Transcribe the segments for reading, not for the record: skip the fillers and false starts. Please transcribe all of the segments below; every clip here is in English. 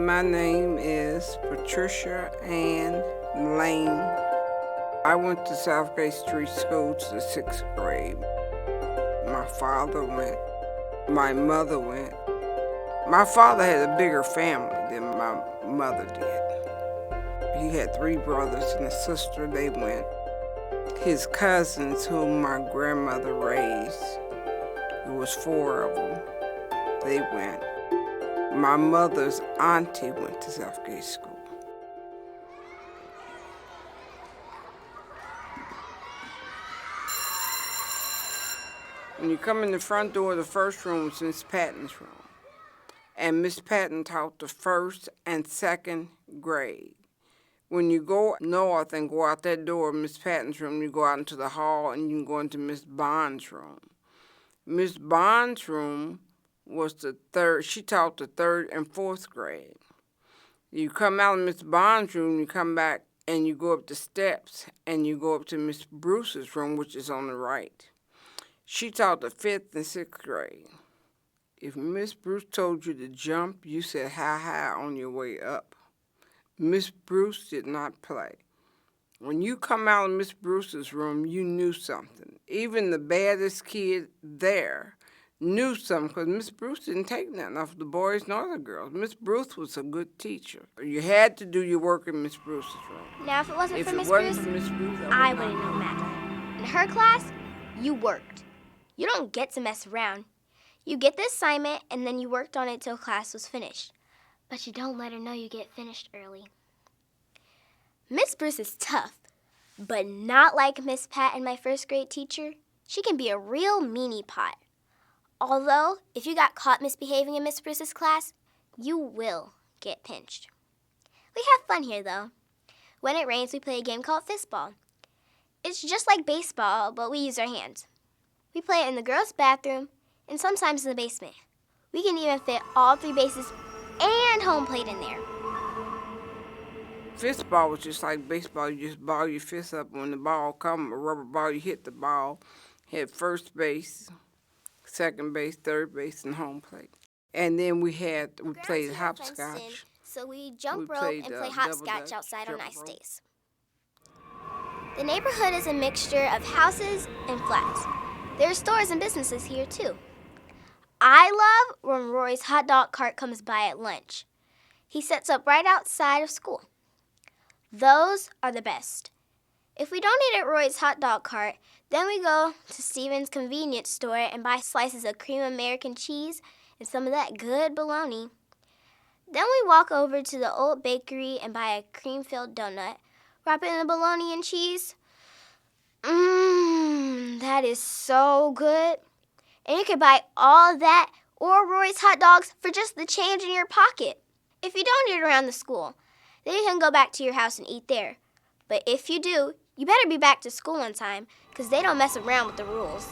My name is Patricia Ann Lane. I went to Southgate Street School to the 6th grade. My father went. My mother went. My father had a bigger family than my mother did. He had 3 brothers and a sister. They went. His cousins, whom my grandmother raised, it was 4 of them, they went. My mother's auntie went to Southgate School. When you come in the front door, the first room was Miss Patton's room. And Miss Patton taught the 1st and 2nd grade. When you go north and go out that door of Miss Patton's room, you go out into the hall and you can go into Miss Bond's room. Miss Bond's room was the 3rd. She taught the 3rd and 4th grade. You come out of Miss Bond's room, you come back and you go up the steps and you go up to Miss Bruce's room, which is on the right. She taught the 5th and 6th grade. If Miss Bruce told you to jump, you said hi on your way up. Miss Bruce did not play. When you come out of Miss Bruce's room, you knew something. Even the baddest kid there knew something because Miss Bruce didn't take nothing off the boys nor the girls. Miss Bruce was a good teacher. You had to do your work in Miss Bruce's room. Now, if it wasn't for Miss Bruce, I wouldn't know math. In her class, you worked. You don't get to mess around. You get the assignment, and then you worked on it till class was finished. But you don't let her know you get finished early. Miss Bruce is tough, but not like Miss Patton, my 1st grade teacher. She can be a real meanie pot. Although, if you got caught misbehaving in Miss Bruce's class, you will get pinched. We have fun here, though. When it rains, we play a game called fistball. It's just like baseball, but we use our hands. We play it in the girls' bathroom and sometimes in the basement. We can even fit all 3 bases and home plate in there. Fistball was just like baseball. You just ball your fist up. When the ball comes, a rubber ball, you hit the ball. Hit 1st base, 2nd base, 3rd base, and home plate. And then we played hopscotch. So we jump rope and play hopscotch outside on nice days. The neighborhood is a mixture of houses and flats. There are stores and businesses here, too. I love when Roy's hot dog cart comes by at lunch. He sets up right outside of school. Those are the best. If we don't eat at Roy's hot dog cart, then we go to Stephen's convenience store and buy slices of cream American cheese and some of that good bologna. Then we walk over to the old bakery and buy a cream-filled donut, wrap it in the bologna and cheese. That is so good. And you can buy all that or Roy's hot dogs for just the change in your pocket. If you don't eat around the school, then you can go back to your house and eat there. But if you do, you better be back to school on time because they don't mess around with the rules.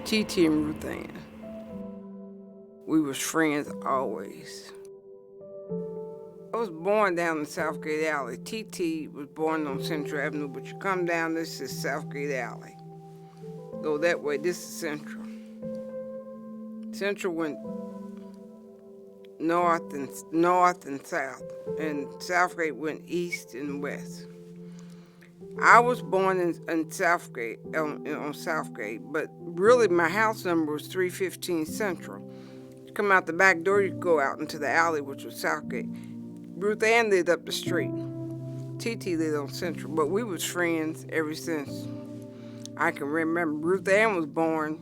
T.T. and Ruth Ann. We was friends always. I was born down in Southgate Alley. T.T. was born on Central Avenue, but you come down, this is Southgate Alley. Go that way, this is Central. Central went north and south, and Southgate went east and west. I was born in Southgate, on Southgate, but really my house number was 315 Central. You come out the back door, you go out into the alley, which was Southgate. Ruth Ann lived up the street. T.T. lived on Central, but we was friends ever since I can remember. Ruth Ann was born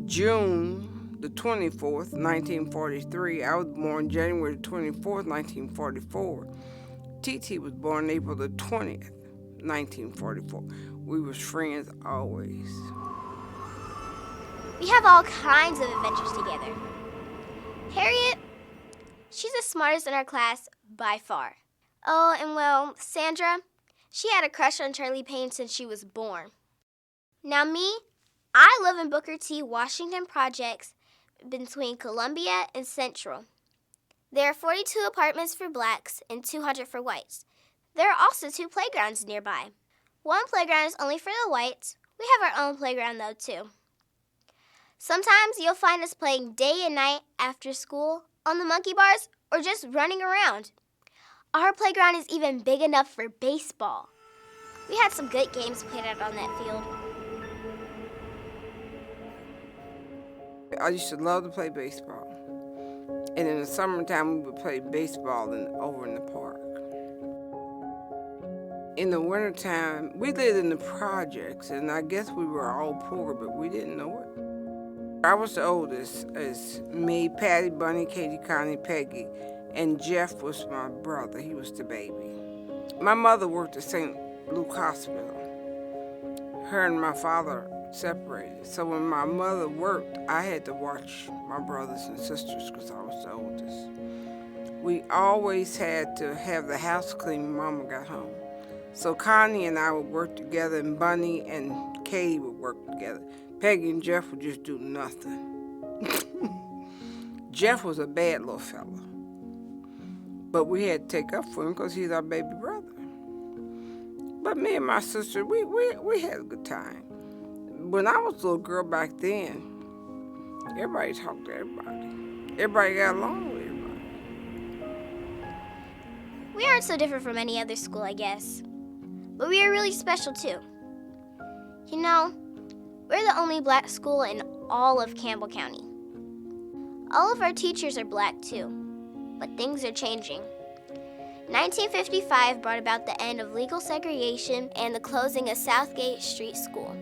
June the 24th, 1943. I was born January the 24th, 1944. T.T. was born April the 20th, 1944. We was friends always. We have all kinds of adventures together. Harriet, she's the smartest in our class by far. Oh, and well, Sandra, she had a crush on Charlie Payne since she was born. Now me, I live in Booker T. Washington Projects between Columbia and Central. There are 42 apartments for blacks and 200 for whites. There are also 2 playgrounds nearby. One playground is only for the whites. We have our own playground though too. Sometimes you'll find us playing day and night after school, on the monkey bars, or just running around. Our playground is even big enough for baseball. We had some good games played out on that field. I used to love to play baseball. And in the summertime, we would play baseball over in the park. In the wintertime, we lived in the projects, and I guess we were all poor, but we didn't know it. I was the oldest. It's me, Patty, Bunny, Katie, Connie, Peggy, and Jeff was my brother. He was the baby. My mother worked at St. Luke Hospital. Her and my father separated. So when my mother worked, I had to watch my brothers and sisters because I was the oldest. We always had to have the house clean when Mama got home. So Connie and I would work together, and Bunny and Katie would work together. Peggy and Jeff would just do nothing. Jeff was a bad little fella, but we had to take up for him because he's our baby brother. But me and my sister, we had a good time. When I was a little girl back then, everybody talked to everybody. Everybody got along with everybody. We aren't so different from any other school, I guess. But we are really special, too. You know, we're the only black school in all of Campbell County. All of our teachers are black, too. But things are changing. 1955 brought about the end of legal segregation and the closing of Southgate Street School.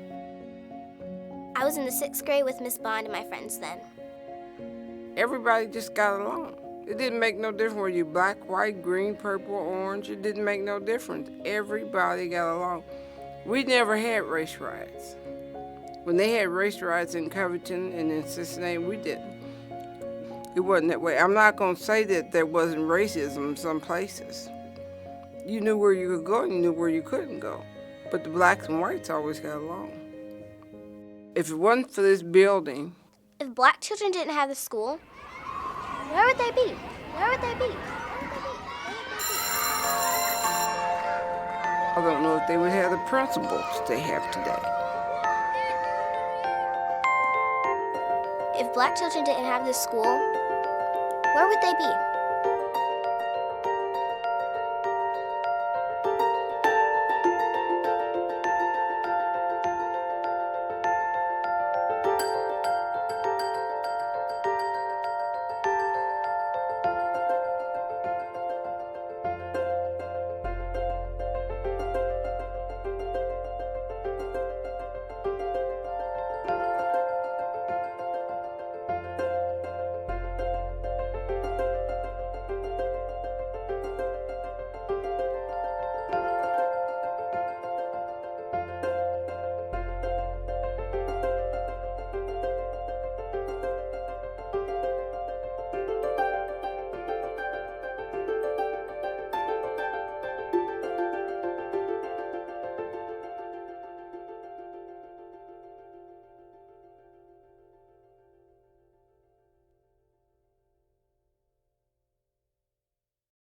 I was in the 6th grade with Miss Bond and my friends then. Everybody just got along. It didn't make no difference whether you black, white, green, purple, orange. It didn't make no difference. Everybody got along. We never had race riots. When they had race riots in Covington and in Cincinnati, we didn't. It wasn't that way. I'm not going to say that there wasn't racism in some places. You knew where you could go and you knew where you couldn't go. But the blacks and whites always got along. If it wasn't for this building... If black children didn't have the school, where would they be? Where would they be? I don't know if they would have the principles they have today. If black children didn't have this school, where would they be?